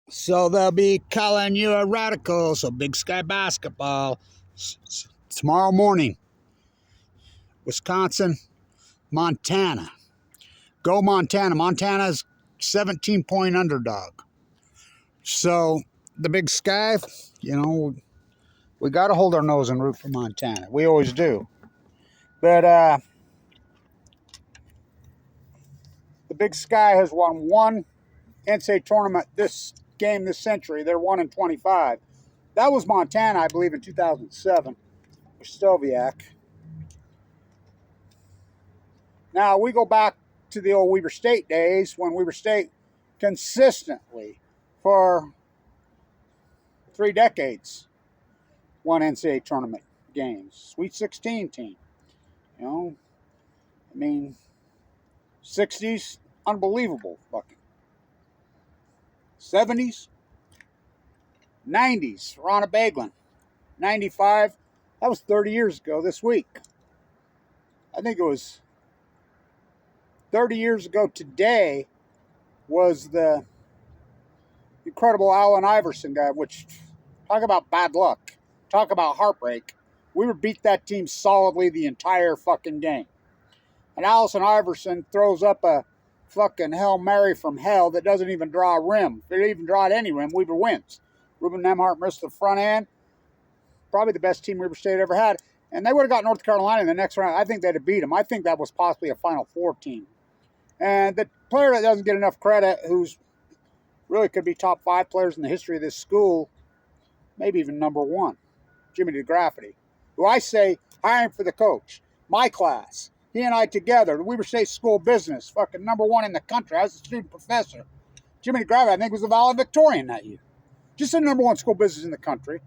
So they'll be calling you a radical. So Big Sky basketball tomorrow morning. Wisconsin, Montana. Go Montana. Montana's 17-point underdog. So the Big Sky, we got to hold our nose and root for Montana. We always do. But the Big Sky has won one NCAA tournament this century. They're 1-25. That was Montana, I believe, in 2007 with Stoviak. Now, we go back to the old Weber State days when Weber State consistently for 3 decades won NCAA tournament games. Sweet 16 team. 60s, unbelievable fucking. 70s, 90s, Ronna Baglin. 95, that was 30 years ago this week. I think it was 30 years ago today was the incredible Alan Iverson guy, which, talk about bad luck. Talk about heartbreak. We beat that team solidly the entire fucking game. And Alan Iverson throws up a fucking Hail Mary from hell that doesn't even draw a rim. If it even draw any rim, Weber wins. Ruben Nemhart missed the front end. Probably the best team Weber State ever had. And they would have got North Carolina in the next round. I think they'd have beat them. I think that was possibly a Final Four team. And the player that doesn't get enough credit, who's really could be top 5 players in the history of this school, maybe even number 1, Jimmy DeGrafferty, who I say, hiring for the coach. My class. He and I together, the Weber State School of Business, fucking number 1 in the country. I was a student professor. Jimmy DeGrafferty, I think, was the valedictorian that year. Just the number 1 school of business in the country.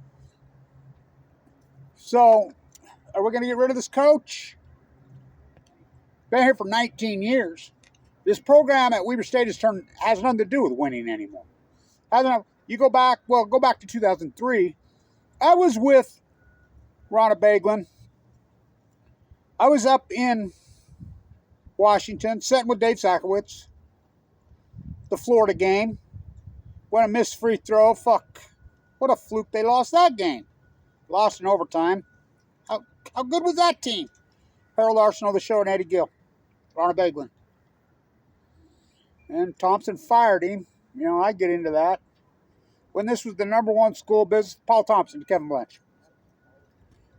So, are we going to get rid of this coach? Been here for 19 years. This program at Weber State has nothing to do with winning anymore. You go back to 2003. I was with Ronna Baglin. I was up in Washington, sitting with Dave Sakowicz. The Florida game. When a missed free throw, fuck. What a fluke they lost that game. Lost in overtime. How good was that team? Harold Arsenal, the show, and Eddie Gill. Ronna Baglin. And Thompson fired him. I get into that. When this was the number 1 school of business, Paul Thompson to Kevin Blanch.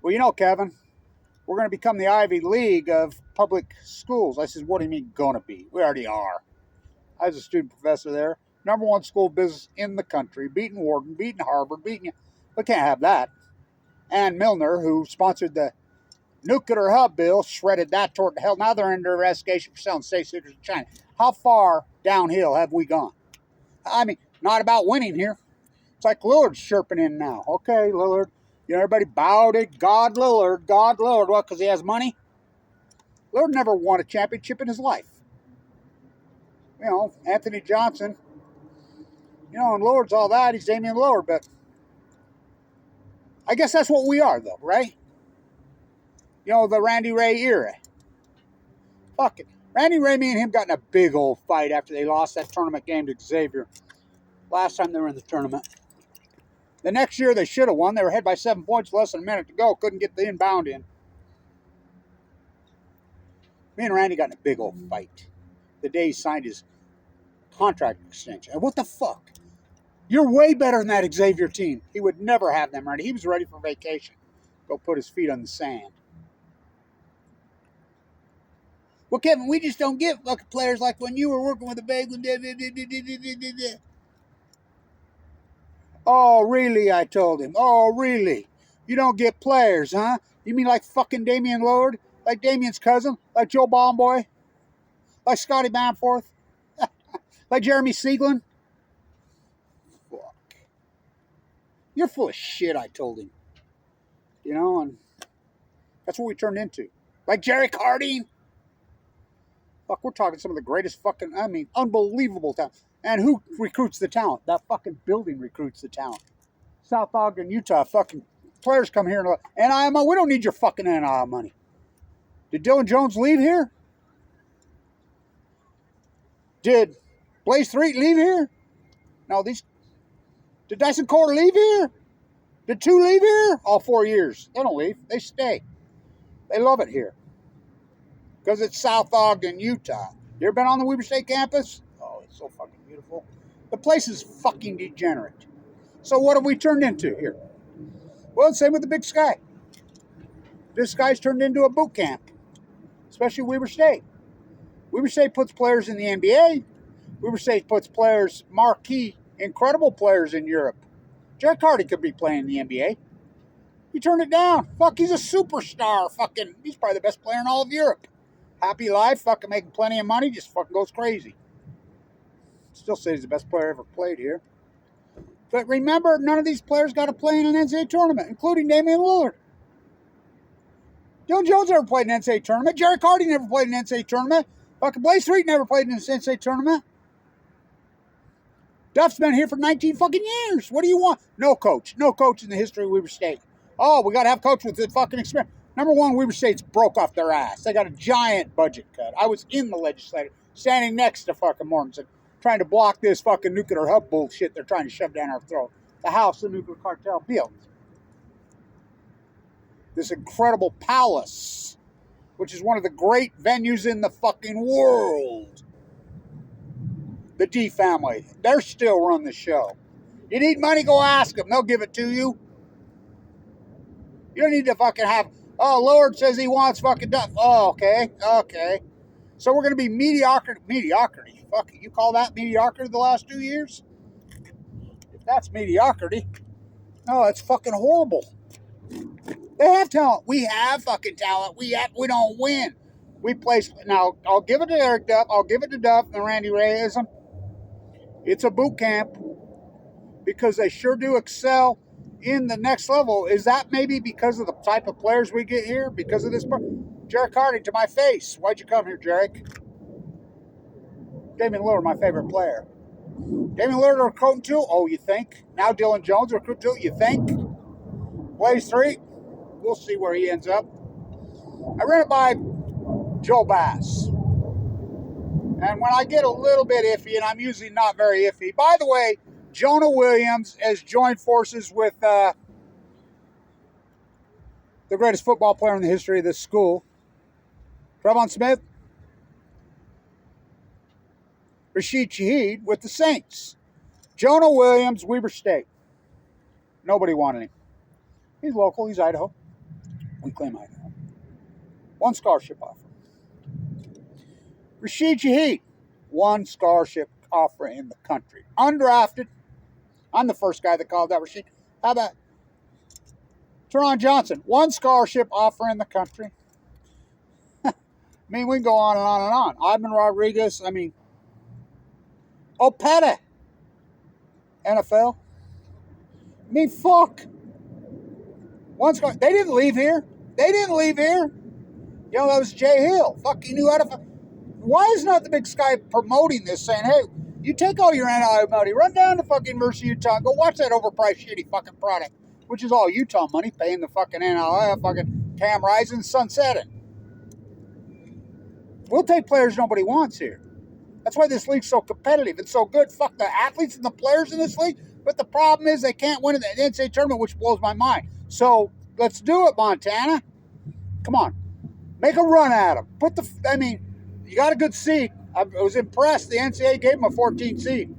Well, Kevin, we're going to become the Ivy League of public schools. I said, what do you mean going to be? We already are. I was a student professor there. Number 1 school of business in the country. Beating Wharton, beating Harvard, we can't have that. Ann Milner, who sponsored the nuclear hub bill, shredded that toward hell. Now they're under investigation for selling state secrets to China. How far downhill have we gone? I mean, not about winning here. It's like Lillard's chirping in now. Okay, Lillard. Everybody bowed it. God Lillard. What, because he has money? Lillard never won a championship in his life. Anthony Johnson. And Lillard's all that. He's Damian Lillard, but I guess that's what we are, though, right? The Randy Ray era. Fuck it. Randy Ray, me and him got in a big old fight after they lost that tournament game to Xavier. Last time they were in the tournament. The next year they should have won. They were ahead by 7 points, less than a minute to go. Couldn't get the inbound in. Me and Randy got in a big old fight the day he signed his contract extension. And what the fuck? You're way better than that Xavier team. He would never have them ready. He was ready for vacation. Go put his feet on the sand. Well, Kevin, we just don't get fucking players like when you were working with the Baglin. Oh, really? I told him. Oh, really? You don't get players, huh? You mean like fucking Damian Lillard? Like Damian's cousin? Like Joe Bomboy? Like Scotty Bamforth? Like Jeremy Sieglin? Fuck. You're full of shit, I told him. And that's what we turned into. Like Jerry Cardine? Fuck, we're talking some of the greatest fucking, unbelievable talent. And who recruits the talent? That fucking building recruits the talent. South Ogden, Utah, fucking players come here and NIL, we don't need your fucking NIL money. Did Dylan Jones leave here? Did Blaze Threet leave here? No, these Did Dyson Core leave here? Did 2 leave here? All 4 years. They don't leave. They stay. They love it here. Because it's South Ogden, Utah. You ever been on the Weber State campus? Oh, it's so fucking beautiful. The place is fucking degenerate. So what have we turned into here? Well, same with the Big Sky. This Sky's turned into a boot camp. Especially Weber State. Weber State puts players in the NBA. Weber State puts players, marquee, incredible players in Europe. Jack Hardy could be playing in the NBA. You turn it down. Fuck, he's a superstar. Fucking, he's probably the best player in all of Europe. Happy life, fucking making plenty of money, just fucking goes crazy. Still say he's the best player ever played here. But remember, none of these players got to play in an NCAA tournament, including Damian Lillard. Dylan Jones never played in an NCAA tournament. Jerry Hardy never played in an NCAA tournament. Fucking Blaze Street never played in an NCAA tournament. Duff's been here for 19 fucking years. What do you want? No coach. No coach in the history of Weber State. Oh, we got to have coach with the fucking experience. Number one, Weber State's broke off their ass. They got a giant budget cut. I was in the legislature, standing next to fucking Mortensen, trying to block this fucking nuclear hub bullshit they're trying to shove down our throat. The house the nuclear cartel built. This incredible palace, which is one of the great venues in the fucking world. The D family, they're still running the show. You need money, go ask them. They'll give it to you. You don't need to fucking have, oh, Lord says he wants fucking Duff. Oh, okay. So we're going to be mediocrity. Fuck, you call that mediocrity the last 2 years? If that's mediocrity, no, it's fucking horrible. They have talent. We have fucking talent. We don't win. We place, now, I'll give it to Eric Duff. I'll give it to Duff and Randy Rayism. It's a boot camp because they sure do excel in the next level. Is that maybe because of the type of players we get here? Because of this? Jarek Hardy, to my face. Why'd you come here, Jarek? Damian Lillard, my favorite player. Damian Lillard a recruiting tool? Oh, you think? Now Dylan Jones a recruiting tool? You think? Blaze 3? We'll see where he ends up. I ran it by Joe Bass. And when I get a little bit iffy, and I'm usually not very iffy. By the way, Jonah Williams has joined forces with the greatest football player in the history of this school, Trevon Smith, Rashid Shaheed with the Saints. Jonah Williams, Weber State. Nobody wanted him. He's local. He's Idaho. We claim Idaho. 1 scholarship offer. Rashid Shaheed, 1 scholarship offer in the country. Undrafted. I'm the first guy that called that Rashid. How about Teron Johnson? 1 scholarship offer in the country. I mean, we can go on and on and on. Ivan Rodriguez, Opeta, NFL. I mean, fuck. 1 scholarship. They didn't leave here. You know, that was Jay Hill. Fuck, he knew how to. Why is not the Big Sky promoting this, saying, hey, you take all your NIL money, run down to fucking University of Utah, go watch that overpriced shitty fucking product, which is all Utah money, paying the fucking NIL, fucking Cam Rising, sunsetting. We'll take players nobody wants here. That's why this league's so competitive and so good. Fuck the athletes and the players in this league, but the problem is they can't win in the NCAA tournament, which blows my mind. So let's do it, Montana. Come on. Make a run at them. You got a good seed. I was impressed. The NCAA gave them a 14 seed.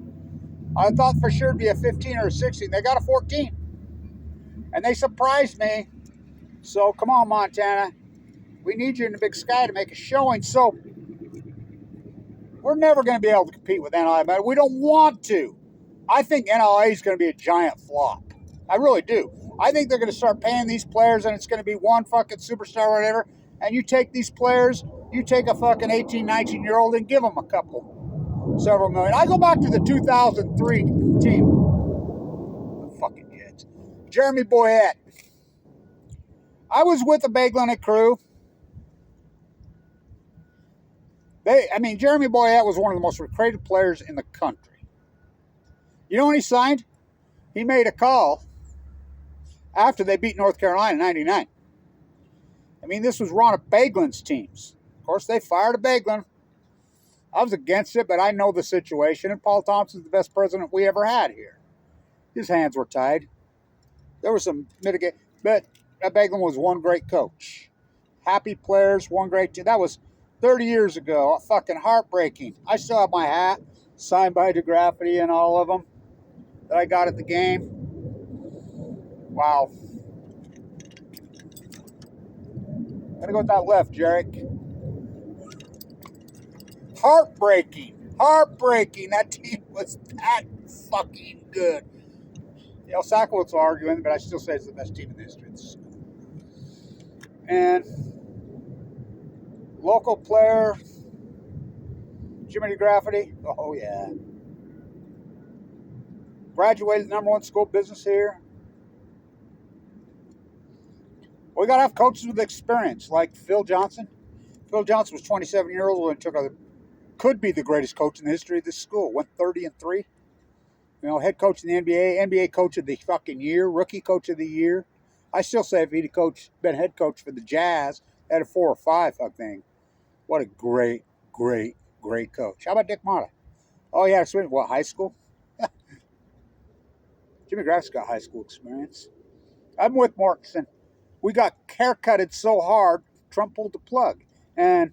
I thought for sure it'd be a 15 or a 16. They got a 14. And they surprised me. So come on, Montana. We need you in the Big Sky to make a showing. So we're never going to be able to compete with NLA. We don't want to. I think NLA is going to be a giant flop. I really do. I think they're going to start paying these players and it's going to be 1 fucking superstar or whatever. And you take these players, you take a fucking 18, 19-year-old and give them several million. I go back to the 2003 team. The fucking kids. Jeremy Boyette. I was with the Baglin crew. Jeremy Boyette was one of the most recruited players in the country. You know when he signed? He made a call after they beat North Carolina in 99. This was Ron Baglin's teams. Of course, they fired a Baglin. I was against it, but I know the situation, and Paul Thompson's the best president we ever had here. His hands were tied. There was some mitigate, but Beglan was one great coach. Happy players, one great team. That was 30 years ago. Fucking heartbreaking. I still have my hat signed by DeGraffiti and all of them that I got at the game. Wow. Gotta go with that left, Jarek. Heartbreaking. Heartbreaking. That team was that fucking good. You know, Sacco's arguing, but I still say it's the best team in the history of the school. And local player, Jimmy DeGraffiti. Oh, yeah. Graduated #1 school business here. We got to have coaches with experience, like Phil Johnson. Phil Johnson was 27 years old and could be the greatest coach in the history of this school. Went 30-3. You know, head coach in the NBA, NBA coach of the fucking year, rookie coach of the year. I still say if he'd been head coach for the Jazz, had a 4 or 5 thing. What a great, great, great coach. How about Dick Motta? Oh, yeah, so what, high school? Jimmy Graff's got high school experience. I'm with Markson. We got haircutted so hard, Trump pulled the plug. And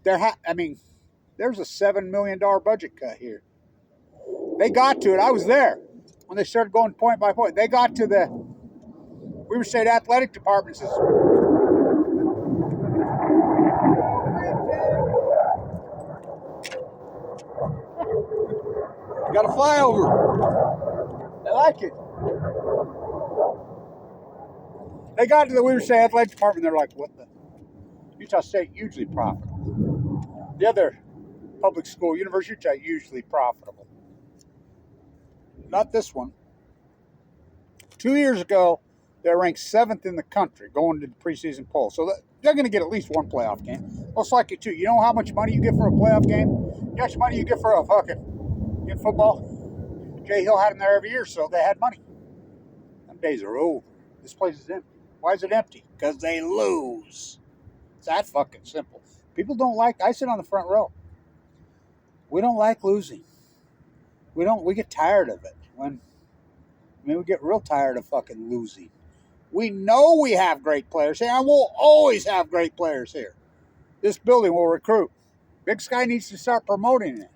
there's a $7 million budget cut here. They got to it. I was there when they started going point by point. They got to the Weber State Athletic Department. Says, got a flyover. I like it. They got to the Weber State Athletic Department. They're like, what the? Utah State, usually profitable. The other public school, University of Utah, usually profitable. Not this one. 2 years ago, they ranked 7th in the country going to the preseason poll. So they're going to get at least one playoff game. Most likely two. You know how much money you get for a playoff game? You know how much money you get for a fucking in football? Jay Hill had them there every year, so they had money. Them days are over. This place is empty. Why is it empty? Because they lose. It's that fucking simple. People don't like, I sit on the front row. We don't like losing. We get tired of it. We get real tired of fucking losing. We know we have great players here, and we'll always have great players here. This building will recruit. Big Sky needs to start promoting it.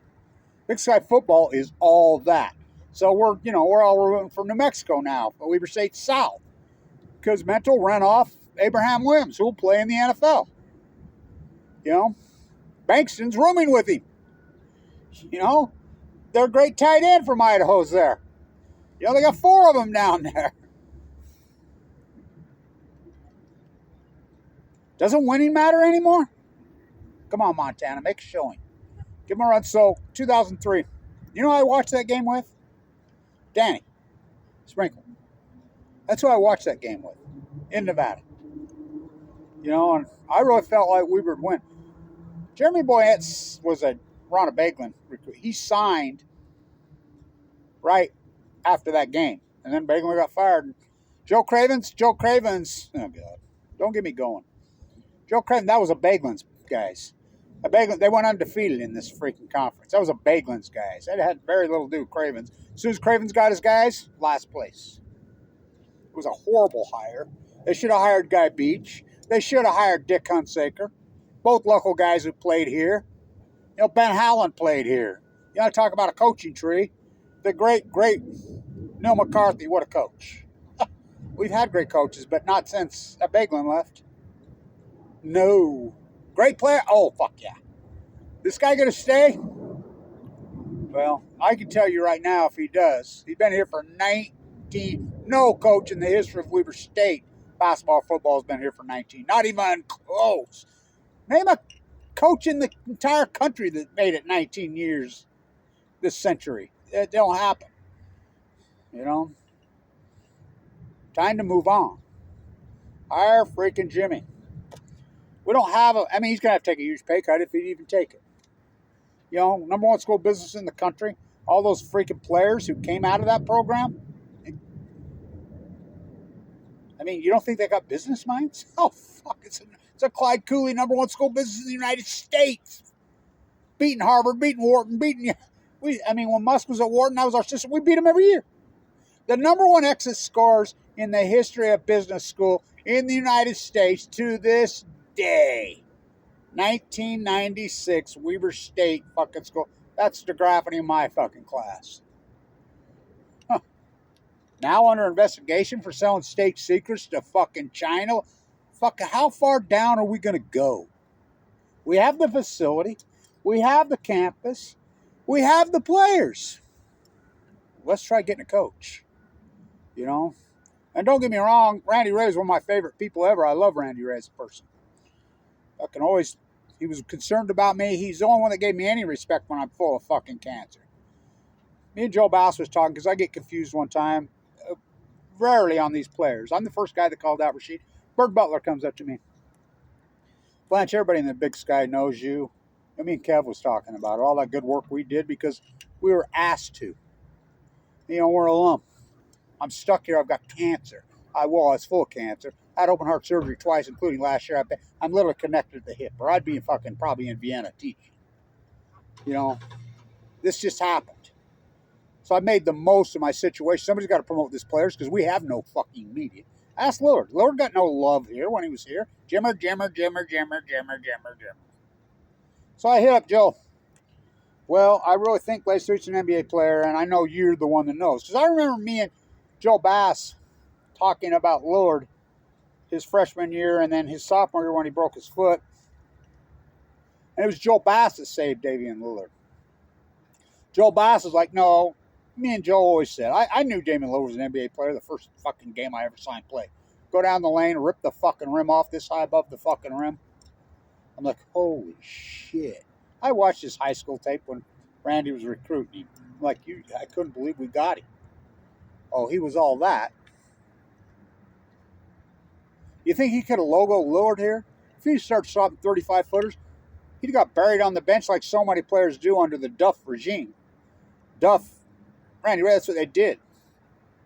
Big Sky football is all that. So we're all rooting for New Mexico now, but Weber State South. Because Mental ran off Abraham Williams, who will play in the NFL. You know, Bankston's rooming with him. You know, they're a great tight end from Idaho's there. You know, they got 4 of them down there. Doesn't winning matter anymore? Come on, Montana, make a showing. Give them a run. So, 2003. You know who I watched that game with? Danny Sprinkle. That's who I watched that game with in Nevada. You know, and I really felt like we would win. Jeremy Boyette was a Ronna Beglan recruit. He signed right after that game. And then Beglan got fired. And Joe Cravens, oh God, don't get me going. Joe Craven, that was a Beglan's guys. They went undefeated in this freaking conference. That was a Beglan's guys. That had very little to do with Cravens. As soon as Cravens got his guys, last place. It was a horrible hire. They should have hired Guy Beach. They should have hired Dick Hunsaker. Both local guys who played here. You know, Ben Howland played here. You want to talk about a coaching tree? The great Neil McCarthy, what a coach. We've had great coaches, but not since Beglan left. No. Great player? Oh, fuck yeah. This guy going to stay? Well, I can tell you right now if he does. He's been here for 19. No coach in the history of Weber State basketball, football has been here for 19. Not even close. Name a coach in the entire country that made it 19 years this century. It don't happen. You know? Time to move on. Hire freaking Jimmy. We don't have he's going to have to take a huge pay cut if he'd even take it. You know, #1 school business in the country. All those freaking players who came out of that program. You don't think they got business minds? Oh, fuck. It's a Clyde Cooley #1 school business in the United States. Beating Harvard, beating Wharton, when Musk was at Wharton, that was our system. We beat him every year. The number one exit scores in the history of business school in the United States to this day. 1996, Weber State fucking school. That's the graphing in my fucking class. Huh. Now under investigation for selling state secrets to fucking China. Fucking, how far down are we going to go? We have the facility. We have the campus. We have the players. Let's try getting a coach. You know? And don't get me wrong, Randy Ray is one of my favorite people ever. I love Randy Ray as a person. He was concerned about me. He's the only one that gave me any respect when I'm full of fucking cancer. Me and Joe Bass was talking because I get confused one time, rarely on these players. I'm the first guy that called out Rashid. Bird Butler comes up to me. Blanch, everybody in the Big Sky knows you. And me and Kev was talking about it, all that good work we did because we were asked to. You know, we're a lump. I'm stuck here. I've got cancer. I was full of cancer. I had open heart surgery twice, including last year. I'm literally connected to the hip, or I'd be probably in Vienna teaching. You know, this just happened. So I made the most of my situation. Somebody's got to promote these players because we have no fucking media. Ask Lillard. Lillard got no love here when he was here. Jimmer. So I hit up Joe. Well, I really think Blaze Street's an NBA player, and I know you're the one that knows. Because I remember me and Joe Bass talking about Lillard his freshman year and then his sophomore year when he broke his foot. And it was Joe Bass that saved Damian Lillard. Joe Bass is like, no, me and Joe always said, I knew Damian Lillard was an NBA player the first fucking game I ever saw him play. Go down the lane, rip the fucking rim off this high above the fucking rim. I'm like, holy shit. I watched his high school tape when Randy was recruiting him. I'm like, I couldn't believe we got him. Oh, he was all that. You think he could have logoed Lillard here? If he started shooting 35-footers, he'd got buried on the bench like so many players do under the Duff regime. Randy, that's what they did.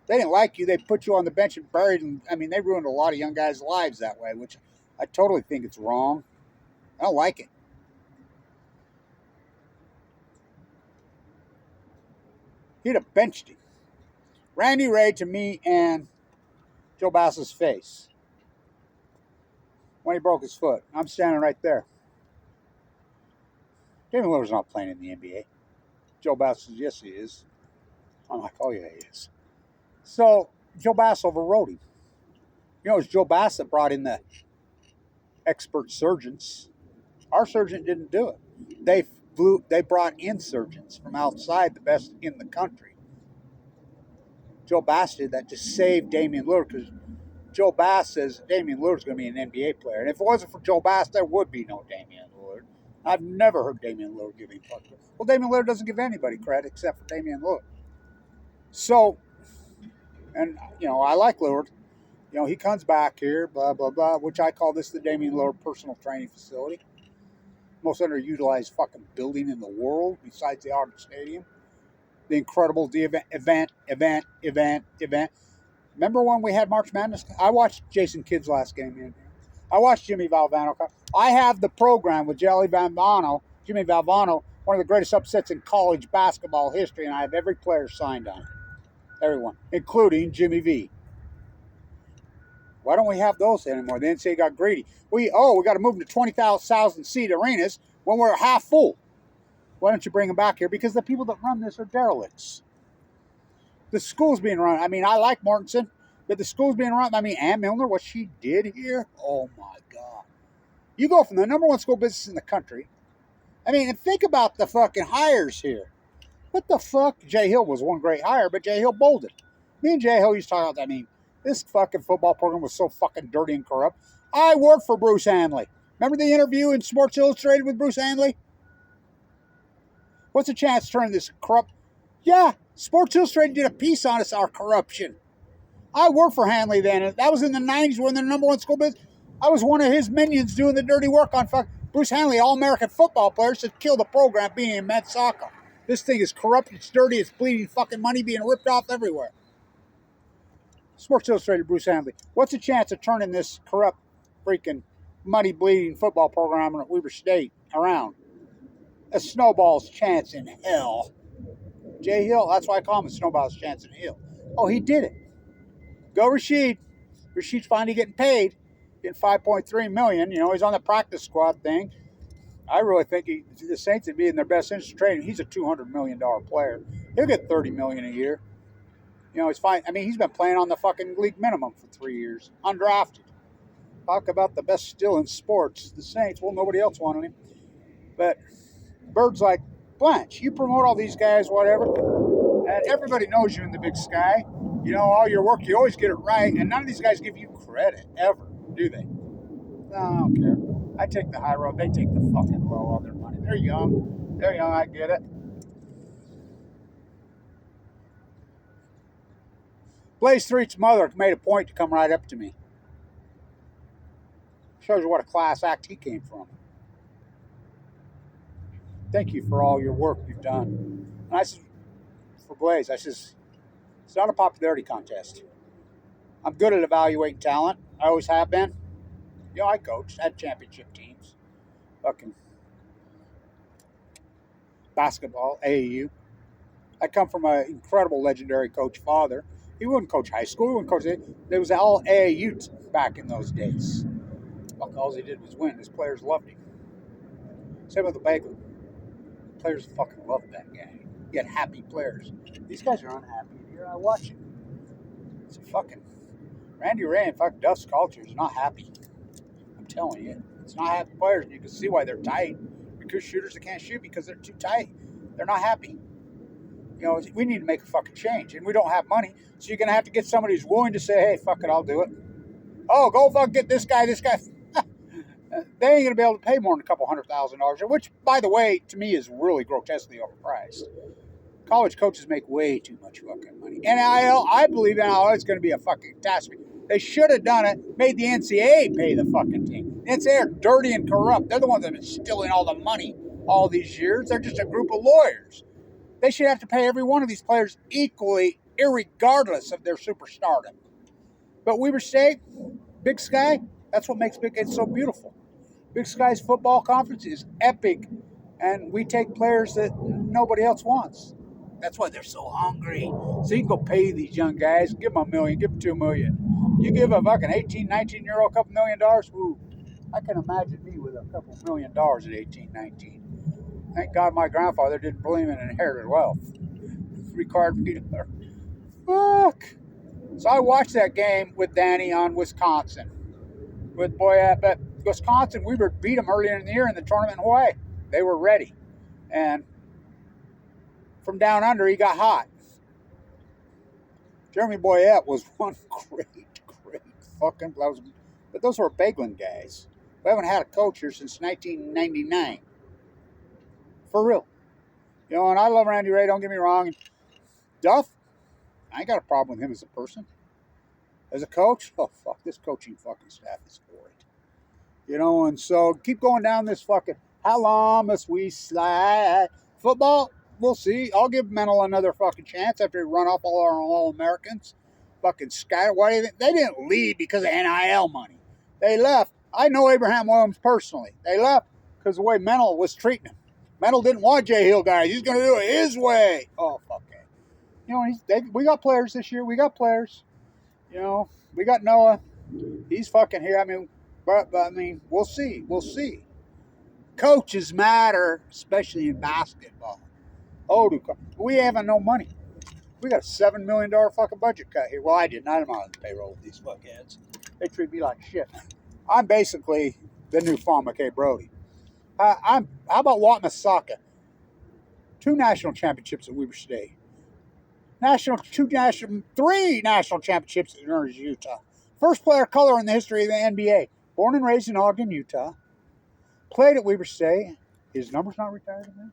They didn't like you. They put you on the bench and buried. And I mean, they ruined a lot of young guys' lives that way, which I totally think it's wrong. I don't like it. He'd have benched him. Randy Ray to me and Joe Bass's face when he broke his foot. I'm standing right there. Damian Lillard's not playing in the NBA. Joe Bass says, yes, he is. I'm like, oh, yeah, he is. So Joe Bass overrode him. You know, it was Joe Bass that brought in the expert surgeons. Our surgeon didn't do it. They brought in surgeons from outside, the best in the country. Joe Bass did that to save Damian Lillard because Joe Bass says Damian Lillard's going to be an NBA player. And if it wasn't for Joe Bass, there would be no Damian Lillard. I've never heard Damian Lillard give him credit. Well, Damian Lillard doesn't give anybody credit except for Damian Lillard. So, and, you know, I like Lillard. You know, he comes back here, blah, blah, blah, which I call this the Damian Lillard personal training facility. Most underutilized fucking building in the world besides the Auburn Stadium. The incredible event. Remember when we had March Madness? I watched Jason Kidd's last game. I watched Jimmy Valvano. I have the program with Jimmy Valvano, one of the greatest upsets in college basketball history, and I have every player signed on it. Everyone, including Jimmy V. Why don't we have those anymore? The NCAA got greedy. We got to move them to 20,000 seat arenas when we're half full. Why don't you bring them back here? Because the people that run this are derelicts. The school's being run. I mean, I like Mortensen, but the school's being run. I mean, Ann Milner, what she did here, oh my God. You go from the number one school business in the country. I mean, and think about the fucking hires here. What the fuck? Jay Hill was one great hire, but Jay Hill bolted. Me and Jay Hill used to talk about, I mean, this fucking football program was so fucking dirty and corrupt. I worked for Bruce Hanley. Remember the interview in Sports Illustrated with Bruce Hanley? What's the chance to turn this corrupt? Yeah, Sports Illustrated did a piece on us, our corruption. I worked for Hanley then. That was in the 90s when the number one school business. I was one of his minions doing the dirty work on Bruce Hanley, all-American football players to kill the program being in men's soccer. This thing is corrupt, it's dirty, it's bleeding fucking money being ripped off everywhere. Sports Illustrated, Bruce Hanley. What's the chance of turning this corrupt, freaking, money-bleeding football program at Weber State around? A snowball's chance in hell. Jay Hill, that's why I call him a snowball's chance in hell. Oh, he did it. Go Rashid. Rashid's finally getting paid, getting $5.3 million. You know, he's on the practice squad thing. I really think the Saints would be in their best interest trading. He's a $200 million player. He'll get $30 million a year. You know, he's fine. I mean, he's been playing on the fucking league minimum for 3 years, undrafted. Talk about the best still in sports. The Saints, well, nobody else wanted him. But Bird's like, Blanch, you promote all these guys, whatever, and everybody knows you in the Big Sky. You know, all your work, you always get it right, and none of these guys give you credit, ever, do they? No, I don't care. I take the high road. They take the fucking low on their money. They're young. They're young. I get it. Blaze Street's mother made a point to come right up to me. Shows you what a class act he came from. Thank you for all your work you've done. And I said, for Blaze, I says, it's not a popularity contest. I'm good at evaluating talent. I always have been. You know, I coached, had championship teams. Fucking basketball, AAU. I come from an incredible, legendary coach father. He wouldn't coach high school. He wouldn't coach it. There was all AAU back in those days. Fuck, all he did was win. His players loved him. Same with the Bagley. Players fucking loved that guy. He had happy players. These guys are unhappy. Here I watch it. It's a fucking Randy Ray and fucking Duff's culture is not happy. I'm telling you, it's not happy players. You can see why they're tight. Recruit shooters that can't shoot because they're too tight. They're not happy. You know, we need to make a fucking change, and we don't have money, so you're gonna have to get somebody who's willing to say, "Hey, fuck it, I'll do it." Oh, go fuck get this guy. This guy. They ain't gonna be able to pay more than a couple $100,000, which, by the way, to me is really grotesquely overpriced. College coaches make way too much fucking money. NIL, I believe NIL is going to be a fucking catastrophe. They should have done it, made the NCAA pay the fucking team. The NCAA are dirty and corrupt. They're the ones that have been stealing all the money all these years. They're just a group of lawyers. They should have to pay every one of these players equally, irregardless of their superstardom. But Weber State, Big Sky, that's what makes it so beautiful. Big Sky's football conference is epic, and we take players that nobody else wants. That's why they're so hungry. So you can go pay these young guys, give them $1 million, give them $2 million. You give a fucking 18, 19-year-old a couple $1 million, ooh, I can imagine me with a couple $1 million at 18, 19. Thank God my grandfather didn't believe in inherited wealth. It required me to, fuck. So I watched that game with Danny on Wisconsin. But Wisconsin, we beat them earlier in the year in the tournament in Hawaii. They were ready. And from down under, he got hot. Jeremy Boyette was one great fucking, but those were Baglin guys. We haven't had a coach here since 1999. For real. You know, and I love Randy Ray, don't get me wrong. Duff, I ain't got a problem with him as a person. As a coach, oh fuck, this coaching fucking staff is for it. You know, and so keep going down this fucking, how long must we slide? Football, we'll see. I'll give Mental another fucking chance after he run off all our All-Americans. Fucking scatter. Why do you think? They didn't leave because of NIL money. They left. I know Abraham Williams personally. They left because the way Mental was treating him. Mental didn't want Jay Hill guys. He's going to do it his way. Oh, fuck it. You know, we got players this year. We got players. You know, we got Noah. He's fucking here. I mean, but I mean, we'll see. We'll see. Coaches matter, especially in basketball. Oh, we haven't no money. We got a $7 million fucking budget cut here. Well, I didn't. I'm on the payroll with these fuckheads. They treat me like shit. I'm basically the new Fama K. Brody. How about Wat Masaka? 2 national championships at Weber State. 3 national championships at University of Utah. First player of color in the history of the NBA. Born and raised in Ogden, Utah. Played at Weber State. His number's not retired in there.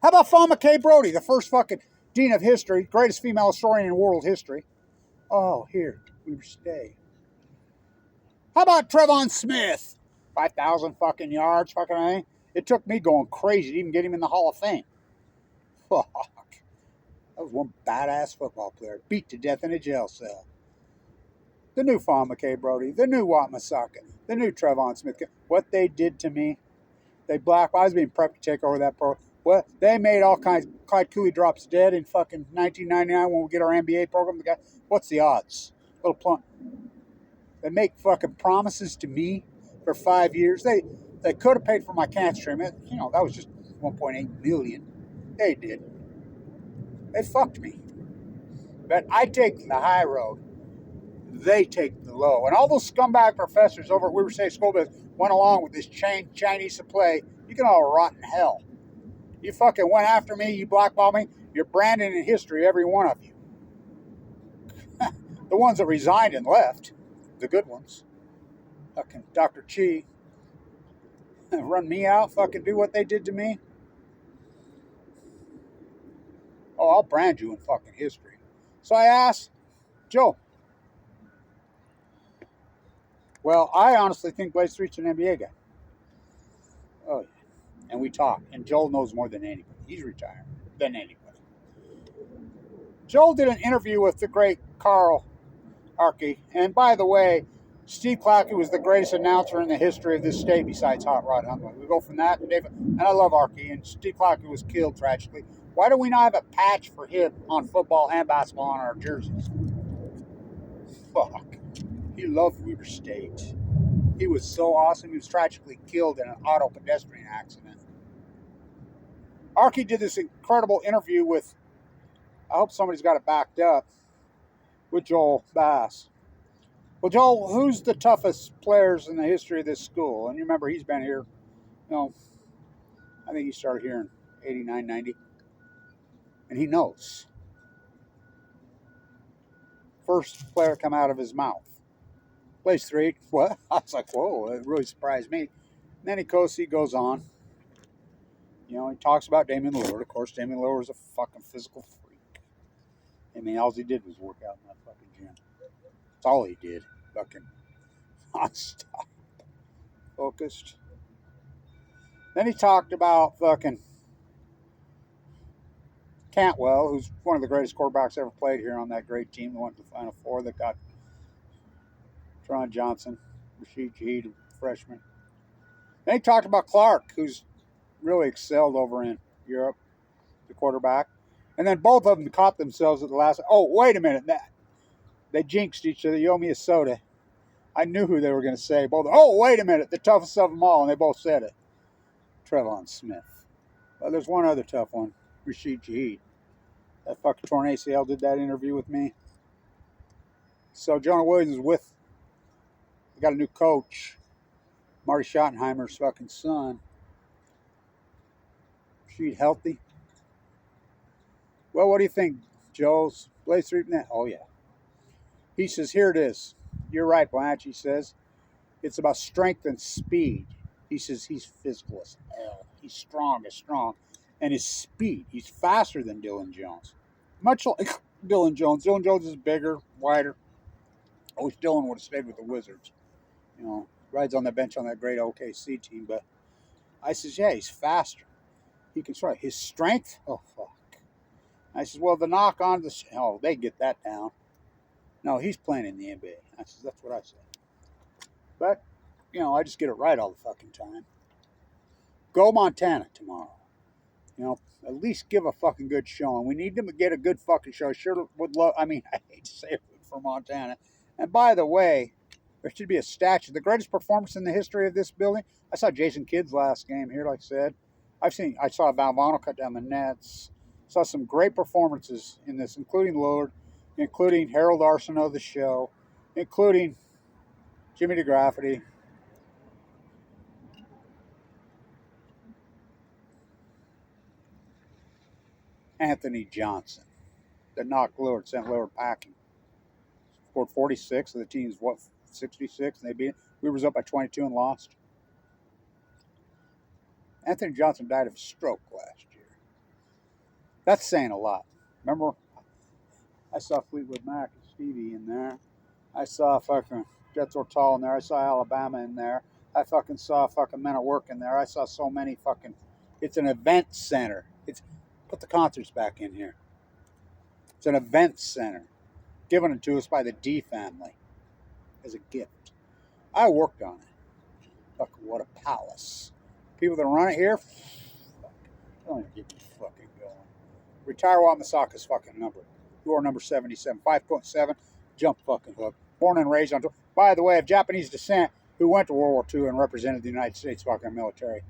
How about Fama K. Brody, the first fucking dean of history, greatest female historian in world history? Oh, here, Weber State. How about Trevon Smith? 5,000 fucking yards, fucking thing. It took me going crazy to even get him in the Hall of Fame. Fuck. That was one badass football player. Beat to death in a jail cell. The new Fama K. Brody. The new Wat Masaka. The new Trevon Smith. What they did to me. I was being prepped to take over that pro. Well, they made all kinds. Clyde Cooley drops dead in fucking 1999 when we get our MBA program. The guy, what's the odds? Little plump. They make fucking promises to me for 5 years. They could have paid for my cancer treatment. You know, that was just 1.8 million. They did. They fucked me. But I take the high road. They take the low. And all those scumbag professors over at Weber State School went along with this Chinese play. You can all rot in hell. You fucking went after me. You blackballed me. You're branded in history, every one of you. The ones that resigned and left, the good ones. Fucking Dr. Chi. Run me out. Fucking do what they did to me. Oh, I'll brand you in fucking history. So I asked Joe. Well, I honestly think Blaze Street's an NBA guy. Oh, yeah. And we talk. And Joel knows more than anybody. He's retired. Than anybody. Joel did an interview with the great Carl Archie. And by the way, Steve Clackey was the greatest announcer in the history of this state besides Hot Rod Huntland. We go from that to David. And I love Archie. And Steve Clackey was killed tragically. Why do we not have a patch for him on football and basketball on our jerseys? Fuck. He loved Weber State. He was so awesome. He was tragically killed in an auto pedestrian accident. Archie did this incredible interview with, I hope somebody's got it backed up, with Joel Bass. Well, Joel, who's the toughest players in the history of this school? And you remember he's been here, I think he started here in 89, 90. And he knows. First player come out of his mouth. Plays 3. What? I was like, whoa, it really surprised me. And then he goes on. You know, he talks about Damian Lillard. Of course, Damian Lillard was a fucking physical freak. I mean, all he did was work out in that fucking gym. That's all he did. Fucking non-stop. Focused. Then he talked about fucking Cantwell, who's one of the greatest quarterbacks ever played here on that great team that went to the Final Four that got Tron Johnson, Rashid Shaheed, freshman. Then he talked about Clark, who's really excelled over in Europe, the quarterback. And then both of them caught themselves at the last. Oh, wait a minute. They jinxed each other. You owe me a soda. I knew who they were going to say. Both. Oh, wait a minute. The toughest of them all. And they both said it. Trevon Smith. Well, there's one other tough one. Rashid Shaheed. That fucking torn ACL did that interview with me. So Jonah Williams is with. They got a new coach. Marty Schottenheimer's fucking son. Rashid healthy. Well, what do you think, Joe's Blaze Street? Oh, yeah. He says, here it is. You're right, Blanche, he says. It's about strength and speed. He says he's physical as hell. He's strong as strong. And his speed, he's faster than Dylan Jones. Much like Dylan Jones. Dylan Jones is bigger, wider. I wish Dylan would have stayed with the Wizards. You know, rides on the bench on that great OKC team. But I says, yeah, he's faster. He can strike. His strength? Oh, fuck. I says, well, the knock on the... Oh, they get that down. No, he's playing in the NBA. I says, that's what I said. But, you know, I just get it right all the fucking time. Go Montana tomorrow. You know, at least give a fucking good showing. We need to get a good fucking show. Sure would love... I mean, I hate to say it for Montana. And by the way, there should be a statue. The greatest performance in the history of this building. I saw Jason Kidd's last game here, like I said. I saw Valvano cut down the nets. Saw some great performances in this, including Lillard, including Harold Arsenault, the show, including Jimmy DeGrafferty. Anthony Johnson, that knocked Lillard, sent Lillard packing. Scored 46, and the team's, 66, and they beat it. We was up by 22 and lost. Anthony Johnson died of a stroke last year. That's saying a lot. Remember, I saw Fleetwood Mac and Stevie in there. I saw fucking Jets Ortal in there. I saw Alabama in there. I fucking saw fucking Men at Work in there. I saw so many fucking... It's an event center. Put the concerts back in here. It's an event center. Given it to us by the D family as a gift. I worked on it. Fucking what a palace. People that run it here, Don't even get me fucking going. Retire while Masaka's fucking number. You are number 77. 5'7", jump fucking hook. Born and raised on... By the way, of Japanese descent, who went to World War II and represented the United States fucking military.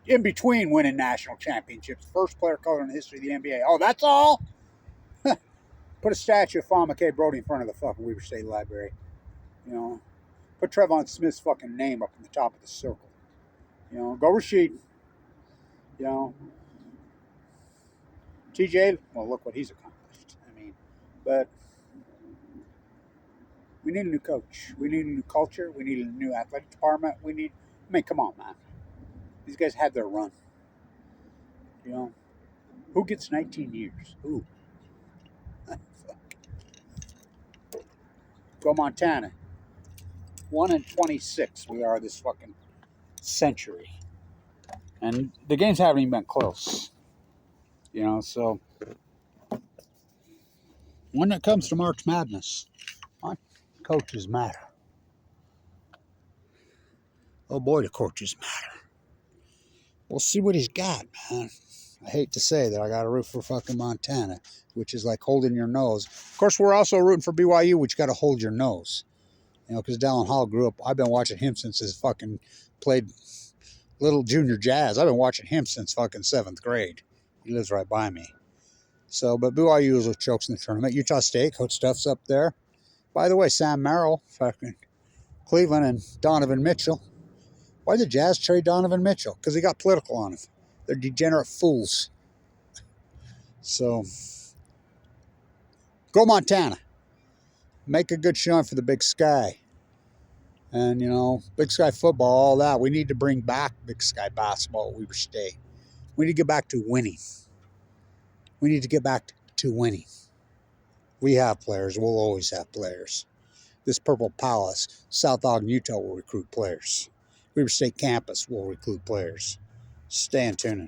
In between winning national championships. First player colored in the history of the NBA. Oh, that's all? Put a statue of Fama K. Brody in front of the fucking Weber State Library. You know? Put Trevon Smith's fucking name up in the top of the circle. You know? Go Rashid. You know? TJ, well, look what he's accomplished. I mean, but we need a new coach. We need a new culture. We need a new athletic department. Come on, man. These guys had their run. You know? Who gets 19 years? Who? Go Montana. 1-26 we are this fucking century. And the games haven't even been close. You know, so when it comes to March Madness, coaches matter. Oh boy, the coaches matter. We'll see what he's got, man. I hate to say that I got to root for fucking Montana, which is like holding your nose. Of course, we're also rooting for BYU, which got to hold your nose. You know, because Dallin Hall grew up. I've been watching him since his fucking played little junior jazz. I've been watching him since fucking 7th grade. He lives right by me. So, but BYU is what chokes in the tournament. Utah State, Coach Stuff's up there. By the way, Sam Merrill, fucking Cleveland, and Donovan Mitchell. Why did the Jazz trade Donovan Mitchell? Because he got political on him. They're degenerate fools. So, go Montana. Make a good showing for the Big Sky. And, you know, Big Sky football, all that. We need to bring back Big Sky basketball at Weber State. We need to get back to winning. We need to get back to winning. We have players. We'll always have players. This Purple Palace, South Ogden, Utah will recruit players. Weber State campus will recruit players. Stay in tune.